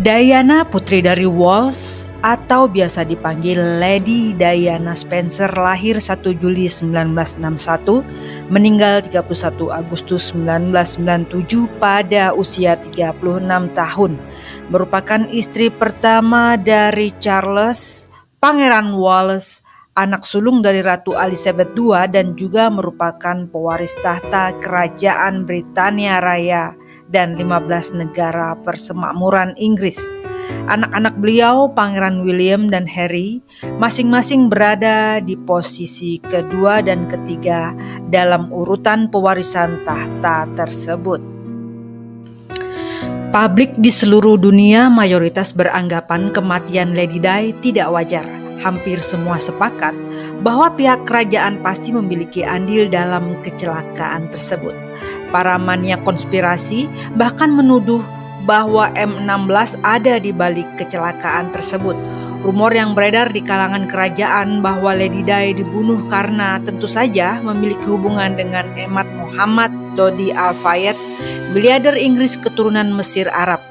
Diana, putri dari Wales atau biasa dipanggil Lady Diana Spencer, lahir 1 Juli 1961, meninggal 31 Agustus 1997 pada usia 36 tahun. Merupakan istri pertama dari Charles, Pangeran Wales, anak sulung dari Ratu Elizabeth II, dan juga merupakan pewaris tahta Kerajaan Britania Raya dan 15 negara persemakmuran Inggris. Anak-anak beliau, Pangeran William dan Harry, masing-masing berada di posisi kedua dan ketiga dalam urutan pewarisan tahta tersebut. Publik di seluruh dunia mayoritas beranggapan kematian Lady Di tidak wajar. Hampir semua sepakat bahwa pihak kerajaan pasti memiliki andil dalam kecelakaan tersebut. Para maniak konspirasi bahkan menuduh bahwa M16 ada di balik kecelakaan tersebut. Rumor yang beredar di kalangan kerajaan bahwa Lady Di dibunuh karena tentu saja memiliki hubungan dengan Emad Muhammad Dodi Al-Fayed, miliarder Inggris keturunan Mesir Arab.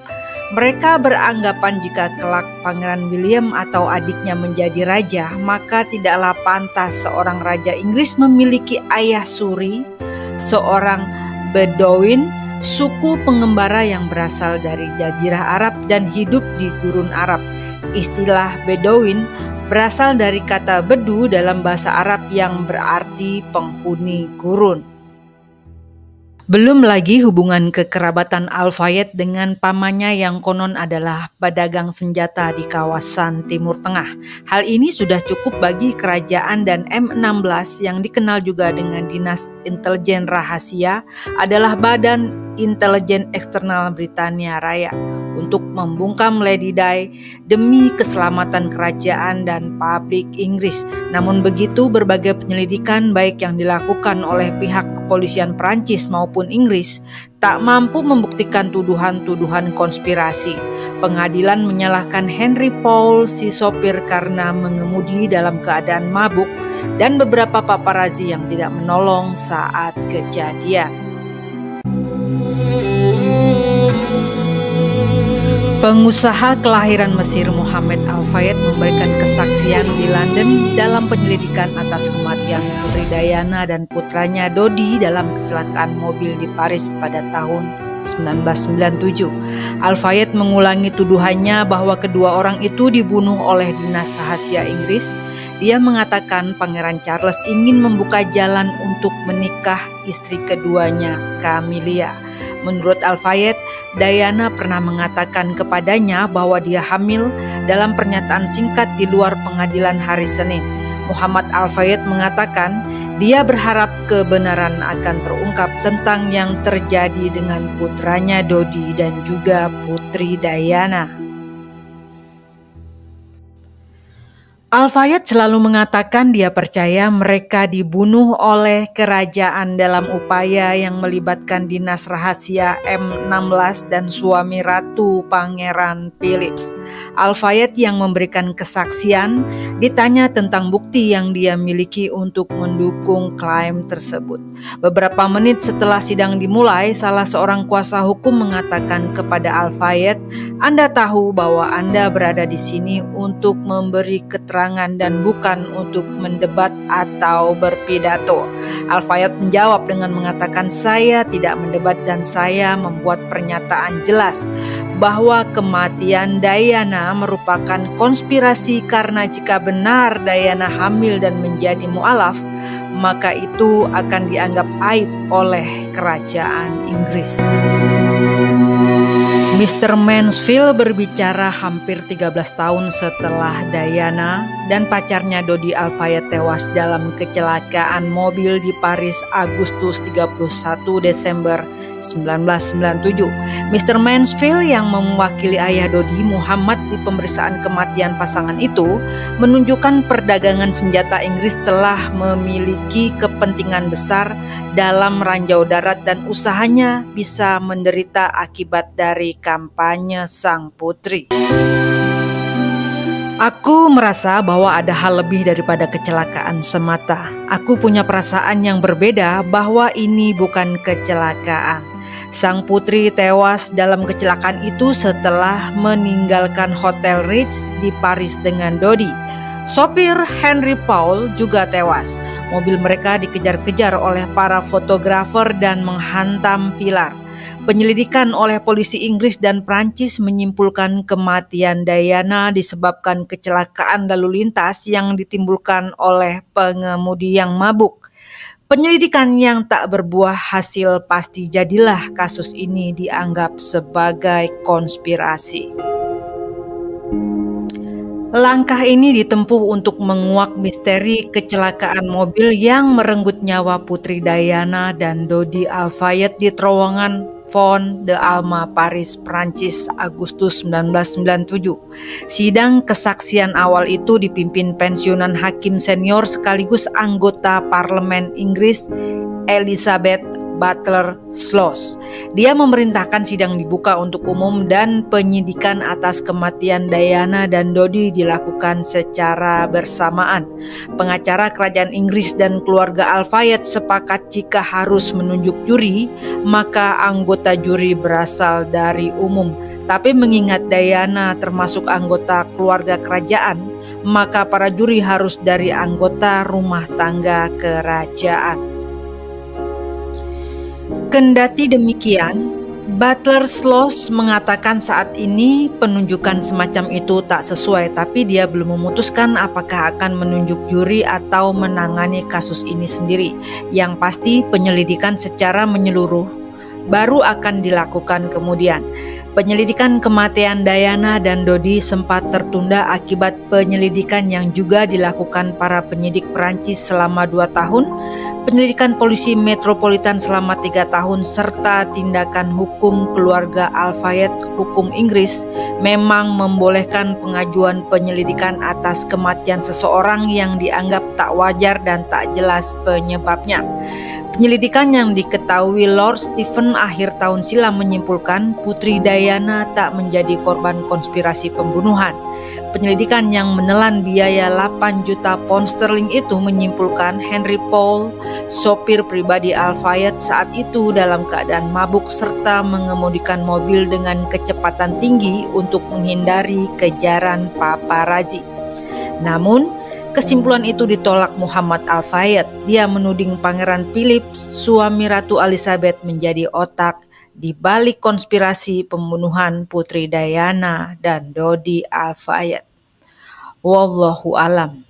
Mereka beranggapan jika kelak Pangeran William atau adiknya menjadi raja, maka tidaklah pantas seorang raja Inggris memiliki ayah suri, seorang Bedouin, suku pengembara yang berasal dari Jazirah Arab dan hidup di gurun Arab. Istilah Bedouin berasal dari kata bedu dalam bahasa Arab yang berarti penghuni gurun. Belum lagi hubungan kekerabatan Al-Fayed dengan pamannya yang konon adalah pedagang senjata di kawasan Timur Tengah. Hal ini sudah cukup bagi kerajaan, dan M16 yang dikenal juga dengan Dinas Intelijen Rahasia adalah Badan Intelijen Eksternal Britania Raya untuk membungkam Lady Di demi keselamatan kerajaan dan publik Inggris. Namun begitu, berbagai penyelidikan baik yang dilakukan oleh pihak kepolisian Prancis maupun Inggris tak mampu membuktikan tuduhan-tuduhan konspirasi. Pengadilan menyalahkan Henry Paul, si sopir, karena mengemudi dalam keadaan mabuk, dan beberapa paparazzi yang tidak menolong saat kejadian. Pengusaha kelahiran Mesir Mohammed Al-Fayed memberikan kesaksian di London dalam penyelidikan atas kematian Putri Diana dan putranya Dodi dalam kecelakaan mobil di Paris pada tahun 1997. Al-Fayed mengulangi tuduhannya bahwa kedua orang itu dibunuh oleh dinas rahasia Inggris. Dia mengatakan Pangeran Charles ingin membuka jalan untuk menikah istri keduanya, Camilla. Menurut Al-Fayed, Diana pernah mengatakan kepadanya bahwa dia hamil dalam pernyataan singkat di luar pengadilan hari Senin. Muhammad Al-Fayed mengatakan dia berharap kebenaran akan terungkap tentang yang terjadi dengan putranya Dodi dan juga putri Diana. Al-Fayed selalu mengatakan dia percaya mereka dibunuh oleh kerajaan dalam upaya yang melibatkan dinas rahasia M16 dan suami Ratu Pangeran Philips. Al-Fayed yang memberikan kesaksian ditanya tentang bukti yang dia miliki untuk mendukung klaim tersebut. Beberapa menit setelah sidang dimulai, salah seorang kuasa hukum mengatakan kepada Al-Fayed, "Anda tahu bahwa Anda berada di sini untuk memberi keterangan dan bukan untuk mendebat atau berpidato." Al-Fayed menjawab dengan mengatakan, "Saya tidak mendebat dan saya membuat pernyataan jelas bahwa kematian Diana merupakan konspirasi karena jika benar Diana hamil dan menjadi mualaf, maka itu akan dianggap aib oleh kerajaan Inggris." Mr. Mansfield berbicara hampir 13 tahun setelah Diana dan pacarnya Dodi Al-Fayed tewas dalam kecelakaan mobil di Paris Agustus 31 Desember 1997. Mr. Mansfield yang mewakili ayah Dodi Muhammad di pemeriksaan kematian pasangan itu menunjukkan perdagangan senjata Inggris telah memiliki kepentingan besar dalam ranjau darat dan usahanya bisa menderita akibat dari kampanye sang putri. Aku merasa bahwa ada hal lebih daripada kecelakaan semata. Aku punya perasaan yang berbeda bahwa ini bukan kecelakaan. Sang putri tewas dalam kecelakaan itu setelah meninggalkan Hotel Ritz di Paris dengan Dodi. Sopir Henry Paul juga tewas. Mobil mereka dikejar-kejar oleh para fotografer dan menghantam pilar. Penyelidikan oleh polisi Inggris dan Prancis menyimpulkan kematian Diana disebabkan kecelakaan lalu lintas yang ditimbulkan oleh pengemudi yang mabuk. Penyelidikan yang tak berbuah hasil pasti jadilah kasus ini dianggap sebagai konspirasi. Langkah ini ditempuh untuk menguak misteri kecelakaan mobil yang merenggut nyawa Putri Diana dan Dodi Al-Fayed di terowongan Pont de Alma, Paris, Prancis, Agustus 1997. Sidang kesaksian awal itu dipimpin pensiunan hakim senior sekaligus anggota parlemen Inggris, Elizabeth Butler Sloss. Dia memerintahkan sidang dibuka untuk umum dan penyidikan atas kematian Diana dan Dodi dilakukan secara bersamaan. Pengacara kerajaan Inggris dan keluarga Al-Fayed sepakat jika harus menunjuk juri, maka anggota juri berasal dari umum. Tapi mengingat Diana termasuk anggota keluarga kerajaan, maka para juri harus dari anggota rumah tangga kerajaan. Kendati demikian, Butler Sloss mengatakan saat ini penunjukan semacam itu tak sesuai, tapi dia belum memutuskan apakah akan menunjuk juri atau menangani kasus ini sendiri. Yang pasti penyelidikan secara menyeluruh baru akan dilakukan kemudian. Penyelidikan kematian Diana dan Dodi sempat tertunda akibat penyelidikan yang juga dilakukan para penyidik Perancis selama 2 tahun, penyelidikan polisi metropolitan selama 3 tahun, serta tindakan hukum keluarga Al-Fayed. Hukum Inggris memang membolehkan pengajuan penyelidikan atas kematian seseorang yang dianggap tak wajar dan tak jelas penyebabnya. Penyelidikan yang diketahui Lord Stephen akhir tahun silam menyimpulkan Putri Diana tak menjadi korban konspirasi pembunuhan. Penyelidikan yang menelan biaya 8 juta pound sterling itu menyimpulkan Henry Paul, sopir pribadi Al-Fayed, saat itu dalam keadaan mabuk serta mengemudikan mobil dengan kecepatan tinggi untuk menghindari kejaran paparazi. Namun, kesimpulan itu ditolak Muhammad Al-Fayed. Dia menuding Pangeran Philip, suami Ratu Elizabeth, menjadi otak di balik konspirasi pembunuhan Putri Diana dan Dodi Al-Fayed. Wallahu alam.